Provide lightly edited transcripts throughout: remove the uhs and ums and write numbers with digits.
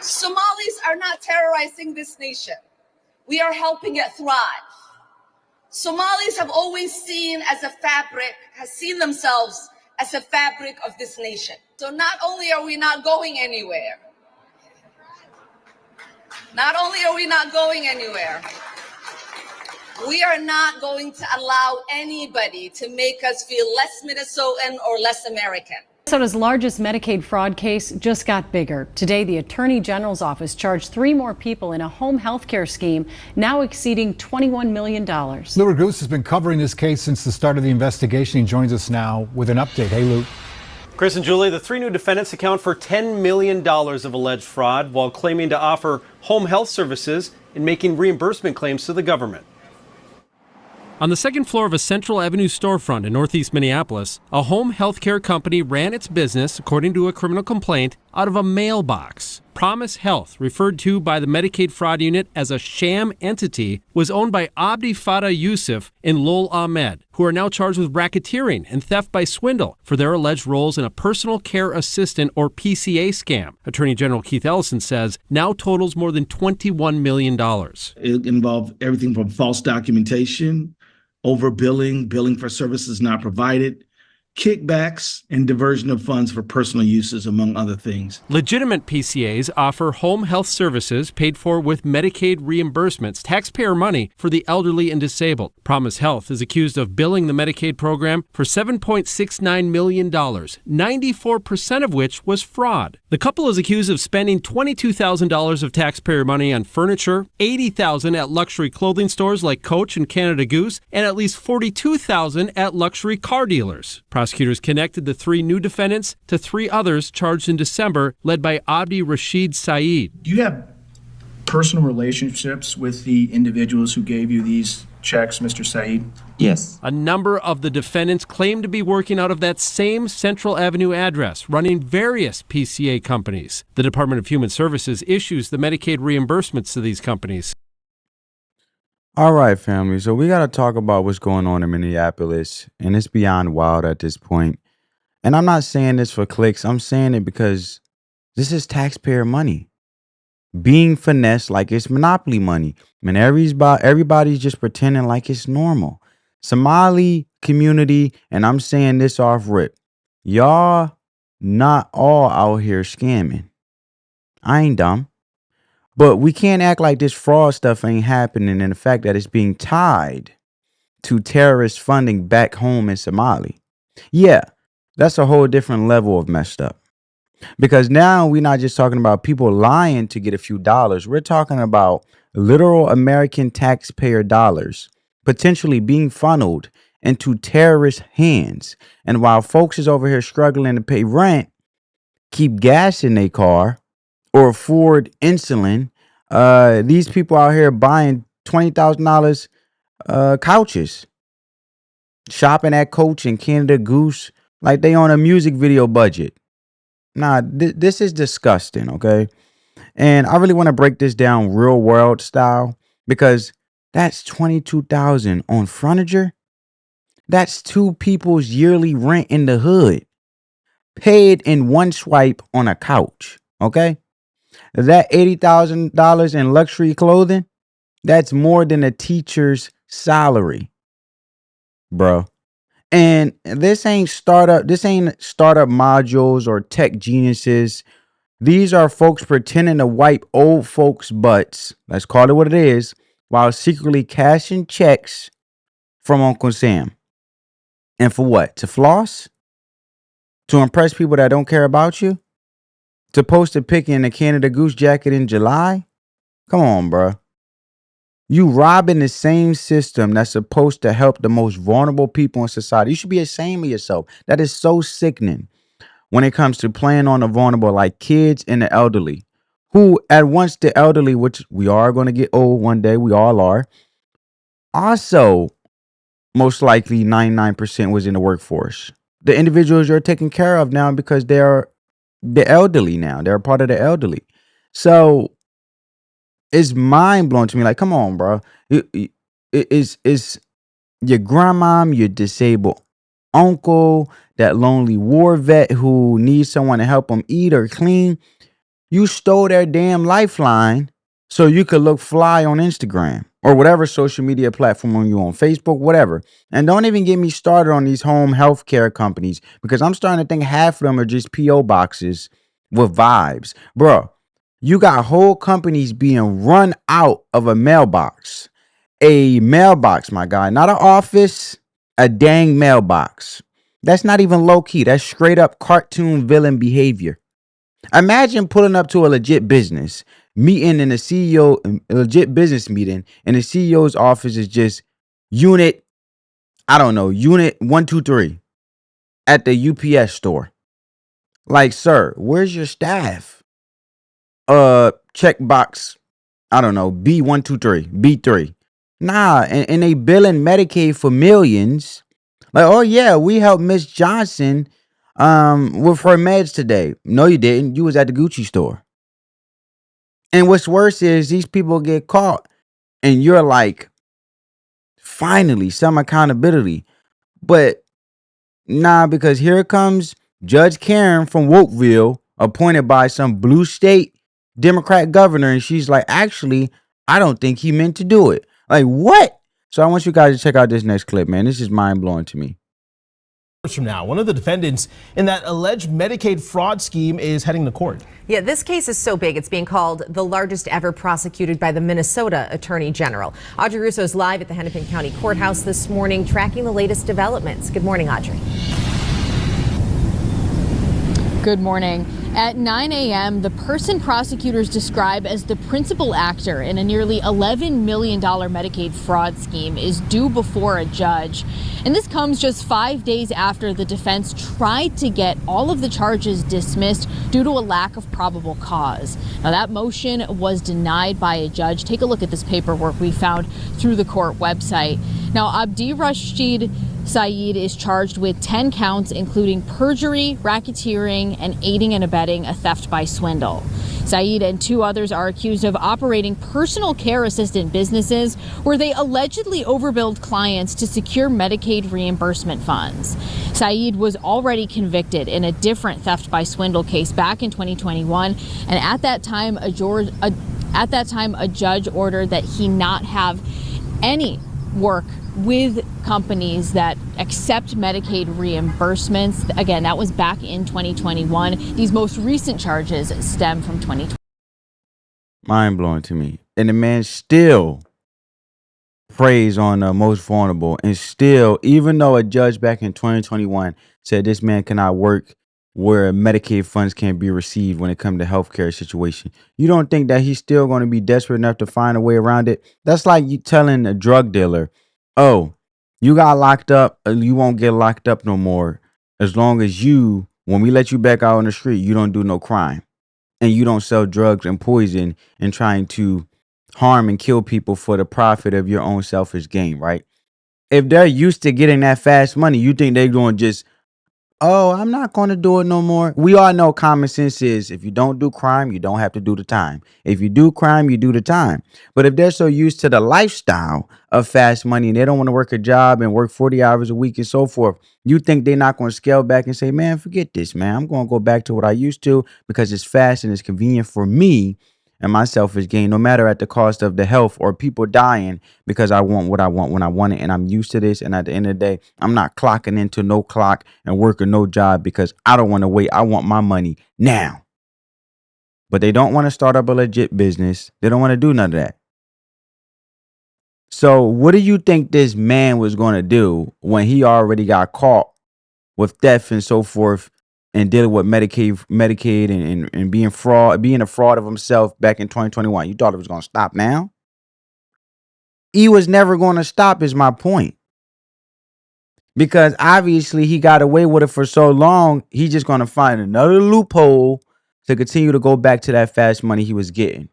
Somalis are not terrorizing this nation. We are helping it thrive. Somalis have always seen themselves as a fabric of this nation. So not only are we not going anywhere, we are not going to allow anybody to make us feel less Minnesotan or less American. Minnesota's largest Medicaid fraud case just got bigger. Today, the Attorney General's office charged 3 more people in a home health care scheme, now exceeding $21 million. Lou Raguse has been covering this case since the start of the investigation. He joins us now with an update. Hey, Lou. Chris and Julie, the 3 new defendants account for $10 million of alleged fraud while claiming to offer home health services and making reimbursement claims to the government. On the second floor of a Central Avenue storefront in northeast Minneapolis, a home health care company ran its business, according to a criminal complaint, out of a mailbox. Promise Health, referred to by the Medicaid fraud unit as a sham entity, was owned by Abdi Fattah Yusuf and Lol Ahmed, who are now charged with racketeering and theft by swindle for their alleged roles in a personal care assistant or PCA scam. Attorney General Keith Ellison says now totals more than $21 million. It involved everything from false documentation, overbilling, billing for services not provided, kickbacks, and diversion of funds for personal uses, among other things. Legitimate PCAs offer home health services paid for with Medicaid reimbursements, taxpayer money for the elderly and disabled. Promise Health is accused of billing the Medicaid program for $7.69 million, 94% of which was fraud. The couple is accused of spending $22,000 of taxpayer money on furniture, $80,000 at luxury clothing stores like Coach and Canada Goose, and at least $42,000 at luxury car dealers. Prosecutors connected the 3 new defendants to 3 others charged in December, led by Abdi Rashid Saeed. Do you have personal relationships with the individuals who gave you these checks, Mr. Saeed? Yes. A number of the defendants claim to be working out of that same Central Avenue address, running various PCA companies. The Department of Human Services issues the Medicaid reimbursements to these companies. All right, family. So we got to talk about what's going on in Minneapolis, and it's beyond wild at this point. And I'm not saying this for clicks. I'm saying it because this is taxpayer money being finessed like it's monopoly money. And everybody's just pretending like it's normal. Somali community, and I'm saying this off rip, y'all not all out here scamming. I ain't dumb. But we can't act like this fraud stuff ain't happening, and the fact that it's being tied to terrorist funding back home in Somali. Yeah, that's a whole different level of messed up. Because now we're not just talking about people lying to get a few dollars. We're talking about literal American taxpayer dollars potentially being funneled into terrorist hands. And while folks is over here struggling to pay rent, keep gas in their car, or afford insulin, these people out here buying $20,000 couches, shopping at Coach and Canada Goose like they on a music video budget. Nah, this is disgusting, okay? And I really want to break this down real world style, because that's $22,000 on furniture. That's 2 people's yearly rent in the hood, paid in one swipe on a couch, okay? That $80,000 in luxury clothing, that's more than a teacher's salary, bro. And this ain't startup modules or tech geniuses. These are folks pretending to wipe old folks' butts, let's call it what it is, while secretly cashing checks from Uncle Sam. And for what? To floss? To impress people that don't care about you? To post a pic in a Canada Goose jacket in July? Come on, bro. You robbing the same system that's supposed to help the most vulnerable people in society. You should be ashamed of yourself. That is so sickening when it comes to playing on the vulnerable, like kids and the elderly, who at once the elderly, which we are going to get old one day, we all are, also most likely 99% was in the workforce. The individuals you're taking care of now because they're the elderly now. They're a part of the elderly. So it's mind blowing to me. Like, come on, bro. It's your grandma, your disabled uncle, that lonely war vet who needs someone to help him eat or clean. You stole their damn lifeline so you could look fly on Instagram or whatever social media platform you on, Facebook, whatever. And don't even get me started on these home health care companies, because I'm starting to think half of them are just PO boxes with vibes. Bro, you got whole companies being run out of a mailbox. A mailbox, my guy, not an office, a dang mailbox. That's not even low key. That's straight up cartoon villain behavior. Imagine pulling up to a legit business meeting in a legit business meeting, and the CEO's office is just unit, I don't know, unit 123 at the UPS store. Like, sir, where's your staff? Check box, I don't know, B123, B3. Nah, and they billing Medicaid for millions. Like, oh yeah, we helped Miss Johnson with her meds today. No, you didn't. You was at the Gucci store. And what's worse is these people get caught and you're like, finally, some accountability. But nah, because here comes Judge Karen from Wokeville, appointed by some blue state Democrat governor. And she's like, actually, I don't think he meant to do it. Like, what? So I want you guys to check out this next clip, man. This is mind blowing to me. From now, one of the defendants in that alleged Medicaid fraud scheme is heading to court. Yeah, this case is so big, it's being called the largest ever prosecuted by the Minnesota Attorney General. Audrey Russo is live at the Hennepin County Courthouse this morning, tracking the latest developments. Good morning, Audrey. Good morning. At 9 a.m., the person prosecutors describe as the principal actor in a nearly $11 million Medicaid fraud scheme is due before a judge. And this comes just 5 days after the defense tried to get all of the charges dismissed due to a lack of probable cause. Now, that motion was denied by a judge. Take a look at this paperwork we found through the court website. Now, Abdi Rashid Saeed is charged with 10 counts, including perjury, racketeering, and aiding and abetting a theft by swindle. Saeed and two others are accused of operating personal care assistant businesses where they allegedly overbilled clients to secure Medicaid reimbursement funds. Saeed was already convicted in a different theft by swindle case back in 2021, and at that time, a judge ordered that he not have any work with companies that accept Medicaid reimbursements. Again, that was back in 2021. These most recent charges stem from 2020. Mind blowing to me. And the man still preys on the most vulnerable, and still, even though a judge back in 2021 said this man cannot work where Medicaid funds can be received when it comes to healthcare situation, you don't think that he's still going to be desperate enough to find a way around it? That's like you telling a drug dealer, oh, you got locked up, you won't get locked up no more as long as when we let you back out on the street, you don't do no crime and you don't sell drugs and poison and trying to harm and kill people for the profit of your own selfish gain, right? If they're used to getting that fast money, you think they're going to just, oh, I'm not going to do it no more. We all know common sense is if you don't do crime, you don't have to do the time. If you do crime, you do the time. But if they're so used to the lifestyle of fast money and they don't want to work a job and work 40 hours a week and so forth, you think they're not going to scale back and say, man, forget this, man. I'm going to go back to what I used to because it's fast and it's convenient for me and my selfish gain, no matter at the cost of the health or people dying because I want what I want when I want it. And I'm used to this. And at the end of the day, I'm not clocking into no clock and working no job because I don't want to wait. I want my money now. But they don't want to start up a legit business. They don't want to do none of that. So what do you think this man was going to do when he already got caught with theft and so forth and dealing with Medicaid and being a fraud of himself back in 2021? You thought it was going to stop now? He was never going to stop is my point. Because obviously he got away with it for so long, he's just going to find another loophole to continue to go back to that fast money he was getting.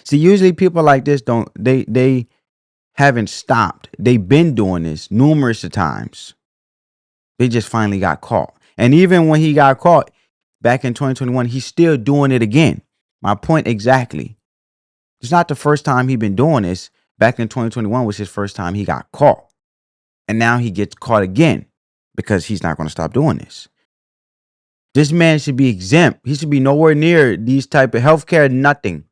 See, usually people like this they haven't stopped. They've been doing this numerous times. They just finally got caught. And even when he got caught back in 2021, he's still doing it again. My point exactly. It's not the first time he's been doing this. Back in 2021 was his first time he got caught. And now he gets caught again because he's not going to stop doing this. This man should be exempt. He should be nowhere near these type of healthcare, nothing.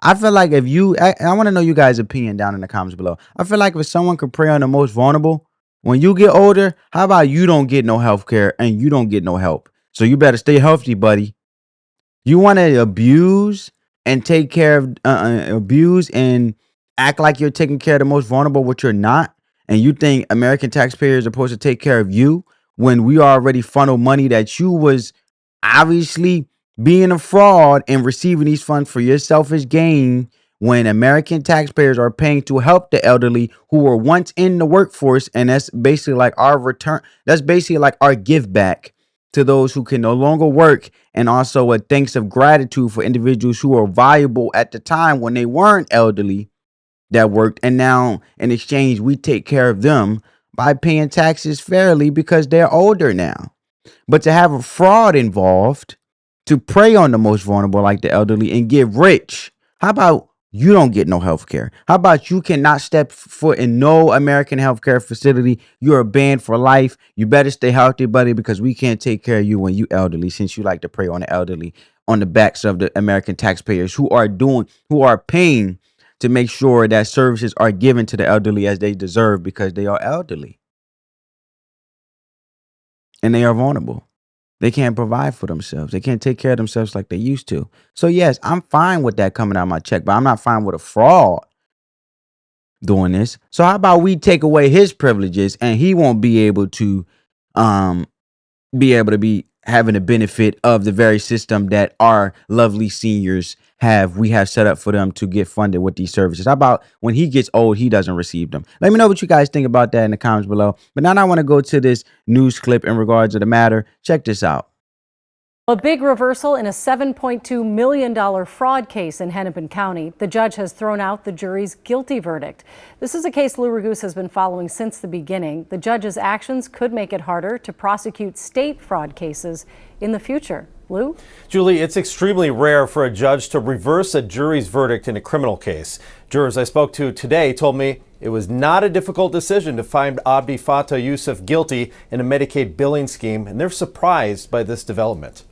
I feel like if you, I want to know you guys' opinion down in the comments below. I feel like if someone could prey on the most vulnerable, when you get older, how about you don't get no healthcare and you don't get no help? So you better stay healthy, buddy. You want to abuse and take care of, abuse and act like you're taking care of the most vulnerable, which you're not. And you think American taxpayers are supposed to take care of you when we already funnel money that you was obviously being a fraud and receiving these funds for your selfish gain, when American taxpayers are paying to help the elderly who were once in the workforce. And that's basically like our return. That's basically like our give back to those who can no longer work, and also a thanks of gratitude for individuals who were valuable at the time when they weren't elderly that worked. And now in exchange, we take care of them by paying taxes fairly because they're older now. But to have a fraud involved to prey on the most vulnerable like the elderly and get rich, how about you don't get no health care? How about you cannot step foot in no American healthcare facility? You are banned for life. You better stay healthy, buddy, because we can't take care of you when you elderly, since you like to prey on the elderly on the backs of the American taxpayers who are paying to make sure that services are given to the elderly as they deserve, because they are elderly and they are vulnerable. They can't provide for themselves. They can't take care of themselves like they used to. So yes, I'm fine with that coming out of my check, but I'm not fine with a fraud doing this. So how about we take away his privileges and he won't be able to be having the benefit of the very system that our lovely seniors we have set up for them to get funded with these services. How about when he gets old, he doesn't receive them? Let me know what you guys think about that in the comments below. But now I want to go to this news clip in regards to the matter. Check this out. A big reversal in a $7.2 million fraud case in Hennepin County. The judge has thrown out the jury's guilty verdict. This is a case Lou Raguse has been following since the beginning. The judge's actions could make it harder to prosecute state fraud cases in the future. Lou? Julie, it's extremely rare for a judge to reverse a jury's verdict in a criminal case. Jurors I spoke to today told me it was not a difficult decision to find Abdi Fattah Yusuf guilty in a Medicaid billing scheme, and they're surprised by this development.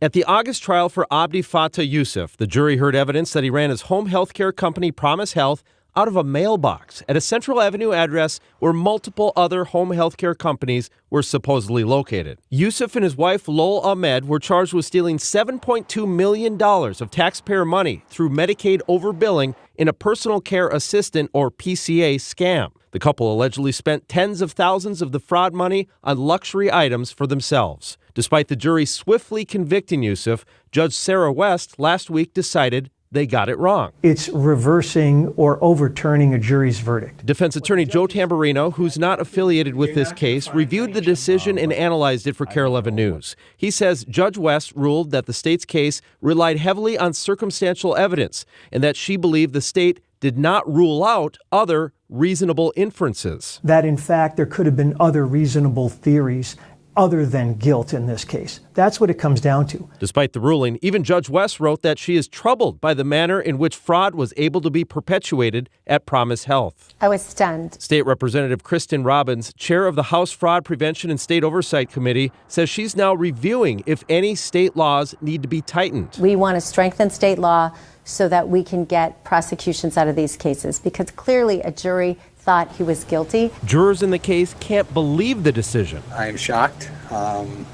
At the August trial for Abdi Fattah Yusuf, the jury heard evidence that he ran his home health care company Promise Health out of a mailbox at a Central Avenue address where multiple other home health care companies were supposedly located. Yusuf and his wife Lol Ahmed were charged with stealing $7.2 million of taxpayer money through Medicaid overbilling in a personal care assistant or PCA scam. The couple allegedly spent tens of thousands of the fraud money on luxury items for themselves. Despite the jury swiftly convicting Yusuf, Judge Sarah West last week decided they got it wrong. It's reversing or overturning a jury's verdict. Defense attorney Joe Tamburino, who's not affiliated with this case, reviewed the decision and analyzed it for KARE 11 News. He says Judge West ruled that the state's case relied heavily on circumstantial evidence and that she believed the state did not rule out other reasonable inferences. That in fact there could have been other reasonable theories other than guilt in this case. That's what it comes down to. Despite the ruling, even Judge West wrote that she is troubled by the manner in which fraud was able to be perpetuated at Promise Health. I was stunned. State Representative Kristen Robbins, chair of the House Fraud Prevention and State Oversight Committee, says she's now reviewing if any state laws need to be tightened. We want to strengthen state law so that we can get prosecutions out of these cases, because clearly a jury thought he was guilty. Jurors in the case can't believe the decision. I am shocked. I'm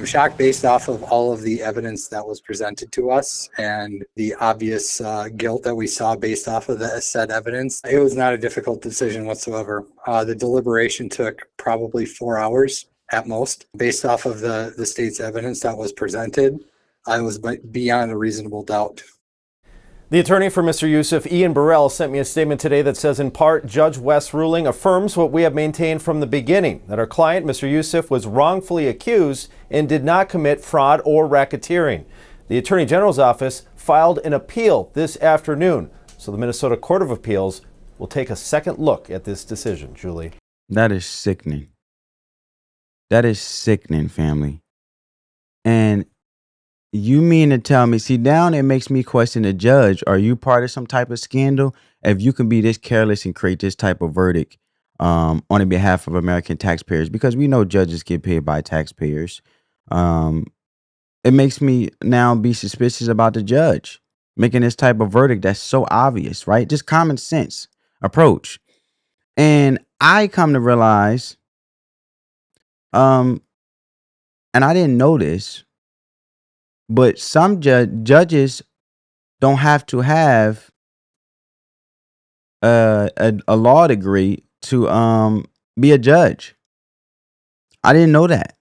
shocked based off of all of the evidence that was presented to us and the obvious guilt that we saw based off of the said evidence. It was not a difficult decision whatsoever. The deliberation took probably 4 hours at most. Based off of the state's evidence that was presented, I was beyond a reasonable doubt. The attorney for Mr. Yusuf, Ian Burrell, sent me a statement today that says, in part, Judge West's ruling affirms what we have maintained from the beginning, that our client, Mr. Yusuf, was wrongfully accused and did not commit fraud or racketeering. The Attorney General's office filed an appeal this afternoon, so the Minnesota Court of Appeals will take a second look at this decision. Julie. That is sickening. That is sickening, family. And you mean to tell me, see, down it makes me question the judge. Are you part of some type of scandal? If you can be this careless and create this type of verdict, on the behalf of American taxpayers, because we know judges get paid by taxpayers. It makes me now be suspicious about the judge making this type of verdict that's so obvious, right? Just common sense approach. And I come to realize, and I didn't know this, but some judges don't have to have a law degree to be a judge. I didn't know that.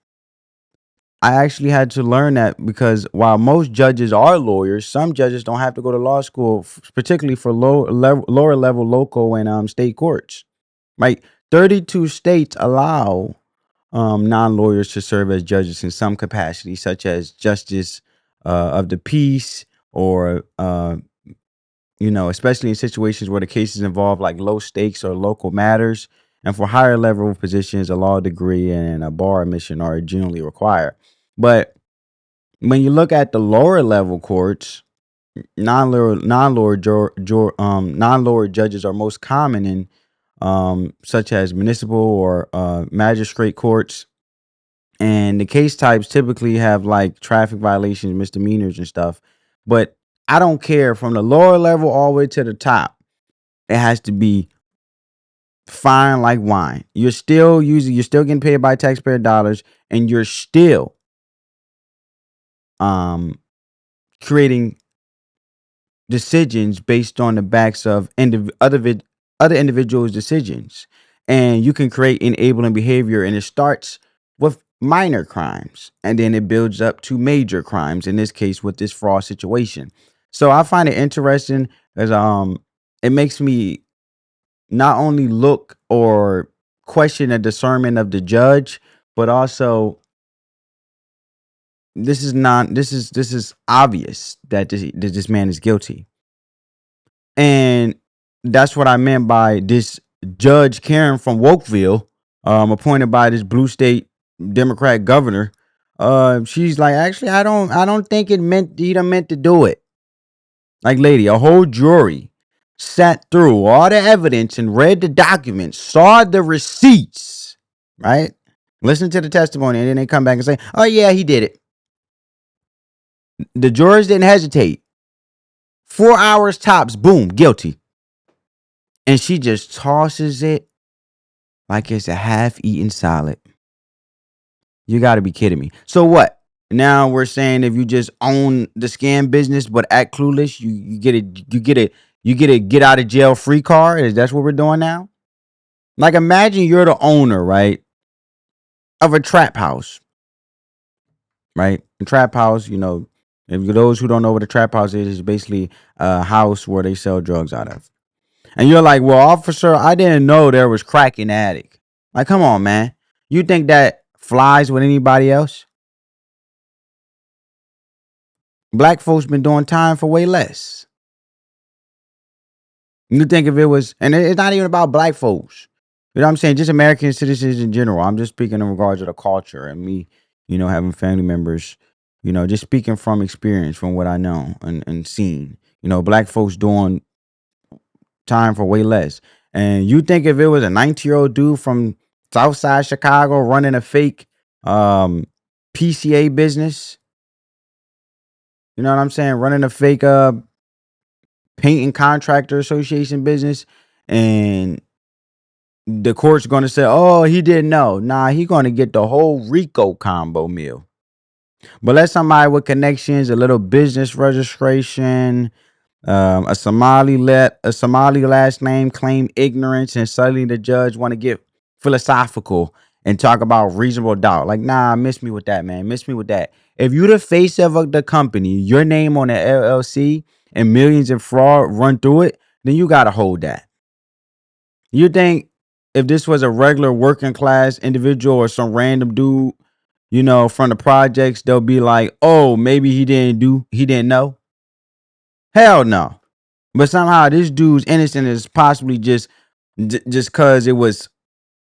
I actually had to learn that, because while most judges are lawyers, some judges don't have to go to law school, particularly for lower level local and state courts. Right? 32 states allow non-lawyers to serve as judges in some capacity, such as justice of the peace, or especially in situations where the cases involve like low stakes or local matters. And for higher level positions, a law degree and a bar admission are generally required. But when you look at the lower level courts, non-lawyer judges are most common in such as municipal or magistrate courts. And the case types typically have like traffic violations, misdemeanors and stuff. But I don't care, from the lower level all the way to the top, it has to be fine like wine. You're still getting paid by taxpayer dollars, and you're still creating decisions based on the backs of other individuals' decisions. And you can create enabling behavior, and it starts with minor crimes, and then it builds up to major crimes, in this case with this fraud situation. So I find it interesting, as it makes me not only look or question the discernment of the judge, but also this is obvious that this man is guilty. And that's what I meant by this Judge Karen from Wokeville, appointed by this blue state Democrat governor. She's like, actually, I don't think he meant to do it. Like, lady, a whole jury sat through all the evidence and read the documents, saw the receipts, right? Listen to the testimony, and then they come back and say, oh yeah, he did it. The jurors didn't hesitate. 4 hours tops, boom, guilty. And she just tosses it like it's a half-eaten salad. You got to be kidding me. So what? Now we're saying if you just own the scam business but act clueless, you get a get out of jail free card? Is that what we're doing now? Like, imagine you're the owner, right, of a trap house, right? A trap house, if those who don't know what a trap house is, it's basically a house where they sell drugs out of. And you're like, well, officer, I didn't know there was crack in the attic. Like, come on, man. You think that flies with anybody else? Black folks been doing time for way less. You think if it was, and it's not even about black folks. You know what I'm saying? Just American citizens in general. I'm just speaking in regards to the culture and me, having family members, just speaking from experience, from what I know and seen. Black folks doing time for way less. And you think if it was a 19-year-old dude from Southside Chicago running a fake PCA business, you know what I'm saying? Running a fake painting contractor association business, and the court's going to say, oh, he didn't know. Nah, he going to get the whole RICO combo meal. But let somebody with connections, a little business registration, a Somali last name claim ignorance, and suddenly the judge want to get philosophical and talk about reasonable doubt. Like, nah, miss me with that, man. Miss me with that. If you the face of the company, your name on the LLC, and millions in fraud run through it, then you got to hold that. You think if this was a regular working class individual or some random dude, from the projects, they'll be like, oh, maybe he didn't know? Hell no. But somehow this dude's innocent is possibly just because it was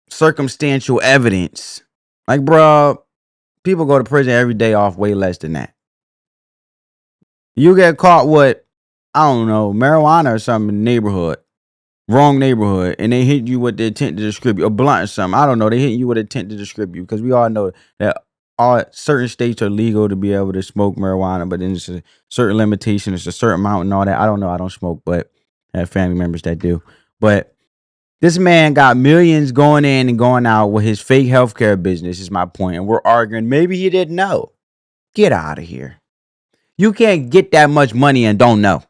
circumstantial evidence. Like, bro, people go to prison every day off way less than that. You get caught with, I don't know, marijuana or something in the neighborhood, wrong neighborhood, and they hit you with the intent to distribute a blunt or something. I don't know. They hit you with intent to distribute because we all know that all certain states are legal to be able to smoke marijuana, but then there's a certain limitation. It's a certain amount and all that. I don't know. I don't smoke, but I have family members that do. But this man got millions going in and going out with his fake healthcare business, is my point. And we're arguing maybe he didn't know. Get out of here. You can't get that much money and don't know.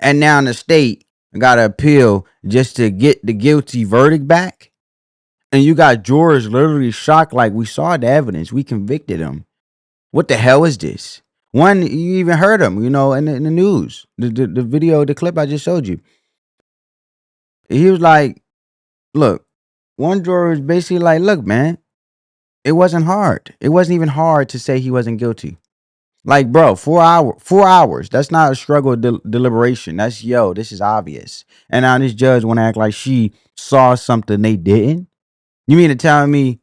And now the state got to appeal just to get the guilty verdict back. And you got jurors literally shocked, like, we saw the evidence. We convicted him. What the hell is this? One, you even heard him, in the news. The video, the clip I just showed you. He was like, look, one juror was basically like, look, man, it wasn't hard. It wasn't even hard to say he wasn't guilty. Like, bro, 4 hours. That's not a struggle of deliberation. That's, this is obvious. And now this judge want to act like she saw something they didn't. You mean to tell me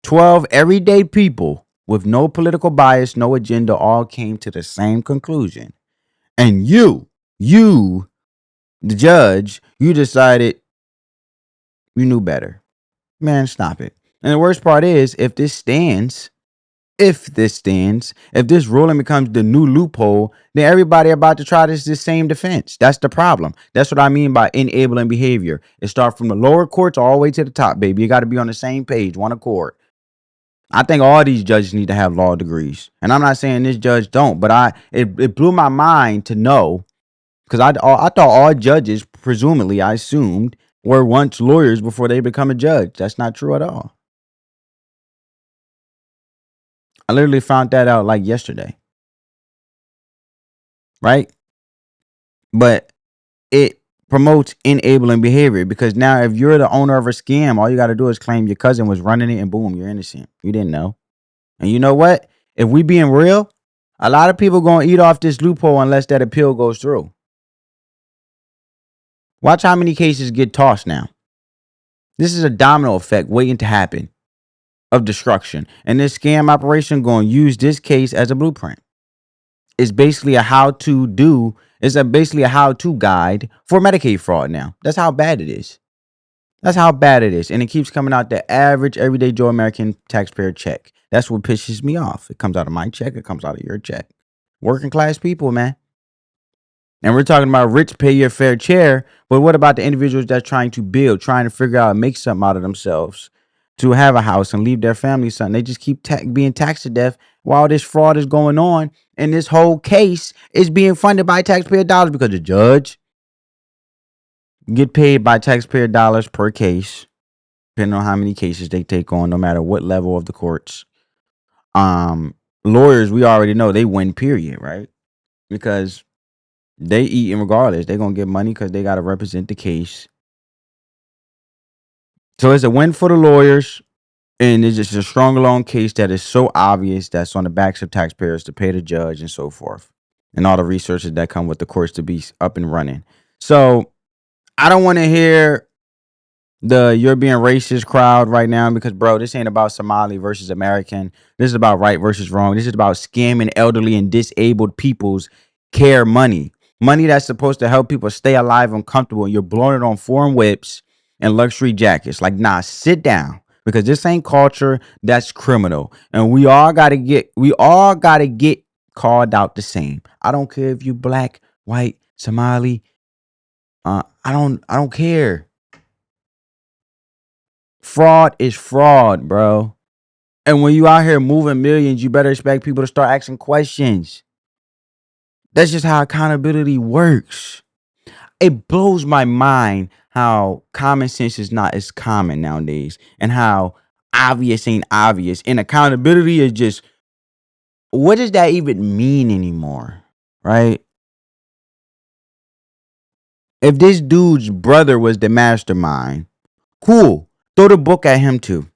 12 everyday people with no political bias, no agenda, all came to the same conclusion. And you, the judge, you decided you knew better. Man, stop it. And the worst part is, if this ruling becomes the new loophole, then everybody about to try this same defense. That's the problem. That's what I mean by enabling behavior. It starts from the lower courts all the way to the top, baby. You got to be on the same page, one accord. I think all these judges need to have law degrees. And I'm not saying this judge don't, but it blew my mind to know, because I thought all judges, presumably, I assumed, were once lawyers before they become a judge. That's not true at all. I literally found that out like yesterday. Right? But it promotes enabling behavior, because now if you're the owner of a scam, all you got to do is claim your cousin was running it and boom, you're innocent. You didn't know. And you know what? If we being real, a lot of people going to eat off this loophole unless that appeal goes through. Watch how many cases get tossed now. This is a domino effect waiting to happen of destruction. And this scam operation going to use this case as a blueprint. It's basically a how-to guide for Medicaid fraud now. That's how bad it is. And it keeps coming out the average everyday Joe American taxpayer check. That's what pisses me off. It comes out of my check. It comes out of your check. Working class people, man. And we're talking about rich pay your fair share. But what about the individuals that's trying to build, trying to figure out and make something out of themselves, to have a house and leave their family something? They just keep being taxed to death while this fraud is going on. And this whole case is being funded by taxpayer dollars, because the judge get paid by taxpayer dollars per case, depending on how many cases they take on, no matter what level of the courts. Lawyers, we already know they win, period, right? Because they eat regardless. They're going to get money because they got to represent the case. So it's a win for the lawyers. And it's just a strong alone case that is so obvious, that's on the backs of taxpayers to pay the judge and so forth. And all the resources that come with the courts to be up and running. So I don't want to hear the you're being racist crowd right now, because, bro, this ain't about Somali versus American. This is about right versus wrong. This is about scamming elderly and disabled people's care money. Money that's supposed to help people stay alive and comfortable. And you're blowing it on foreign whips and luxury jackets. Like, nah, sit down. Because this ain't culture, that's criminal. And we all gotta get called out the same. I don't care if you black, white, Somali. I don't care. Fraud is fraud, bro. And when you out here moving millions, you better expect people to start asking questions. That's just how accountability works. It blows my mind how common sense is not as common nowadays, and how obvious ain't obvious. And accountability is just, what does that even mean anymore? Right? If this dude's brother was the mastermind, cool. Throw the book at him too.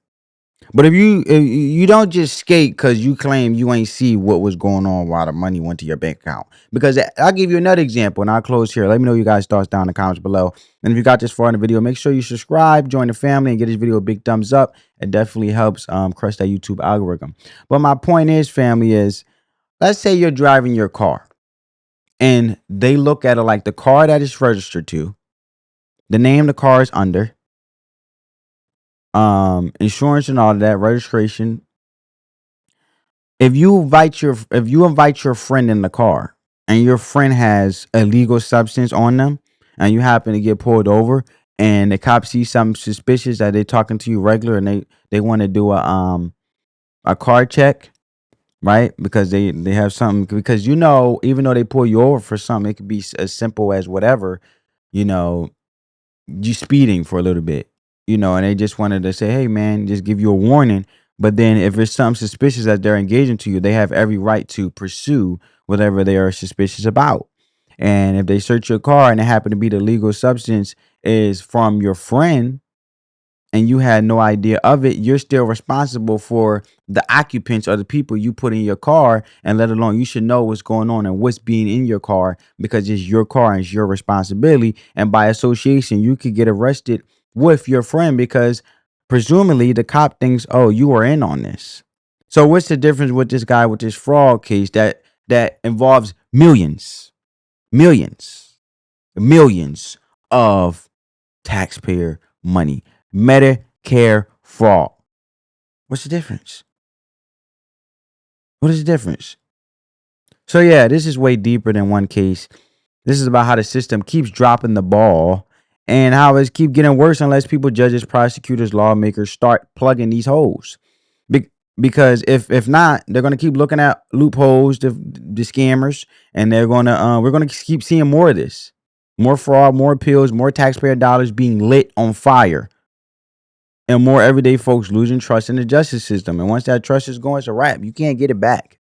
But if you don't just skate because you claim you ain't see what was going on while the money went to your bank account. Because I'll give you another example, and I'll close here. Let me know your guys' thoughts down in the comments below. And if you got this far in the video, make sure you subscribe, join the family, and get this video a big thumbs up. It definitely helps crush that YouTube algorithm. But my point is, family, is let's say you're driving your car and they look at it like the car that it's registered to the name the car is under, insurance and all of that, registration. If you invite your friend in the car and your friend has illegal substance on them and you happen to get pulled over and the cops see something suspicious that they're talking to you regular and they want to do a car check, right? Because they have something, because even though they pull you over for something, it could be as simple as whatever, you know, you speeding for a little bit, and they just wanted to say, hey man, just give you a warning. But then if it's something suspicious that they're engaging to you, they have every right to pursue whatever they are suspicious about. And if they search your car and it happen to be the legal substance is from your friend and you had no idea of it, you're still responsible for the occupants or the people you put in your car, and let alone you should know what's going on and what's being in your car because it's your car and it's your responsibility. And by association, you could get arrested with your friend because presumably the cop thinks, oh, you are in on this. So what's the difference with this guy with this fraud case that involves millions of taxpayer money? Medicare fraud. What's the difference? What is the difference? So yeah, this is way deeper than one case. This is about how the system keeps dropping the ball and how it's keep getting worse unless people, judges, prosecutors, lawmakers start plugging these holes. Because if not, they're gonna keep looking at loopholes, the scammers, and we're gonna keep seeing more of this, more fraud, more appeals, more taxpayer dollars being lit on fire. And more everyday folks losing trust in the justice system. And once that trust is gone, it's a wrap. You can't get it back.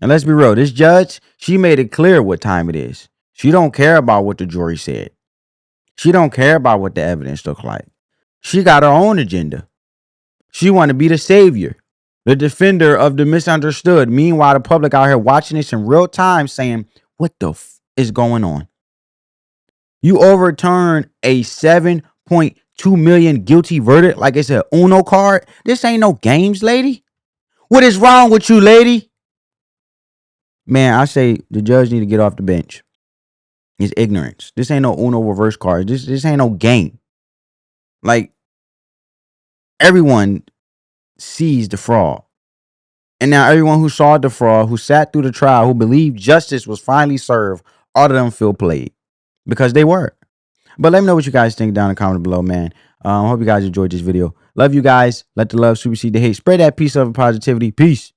And let's be real, this judge, she made it clear what time it is. She don't care about what the jury said. She don't care about what the evidence looked like. She got her own agenda. She want to be the savior, the defender of the misunderstood. Meanwhile, the public out here watching this in real time saying, what the is going on? You overturn a 7.2 million guilty verdict like it's an Uno card. This ain't no games, lady. What is wrong with you, lady? Man, I say the judge need to get off the bench. It's ignorance. This ain't no Uno reverse card. This ain't no game. Like, everyone sees the fraud. And now everyone who saw the fraud, who sat through the trial, who believed justice was finally served, all of them feel played. Because they were. But let me know what you guys think down in the comment below, man. I hope you guys enjoyed this video. Love you guys. Let the love supersede the hate. Spread that peace, love, and positivity. Peace.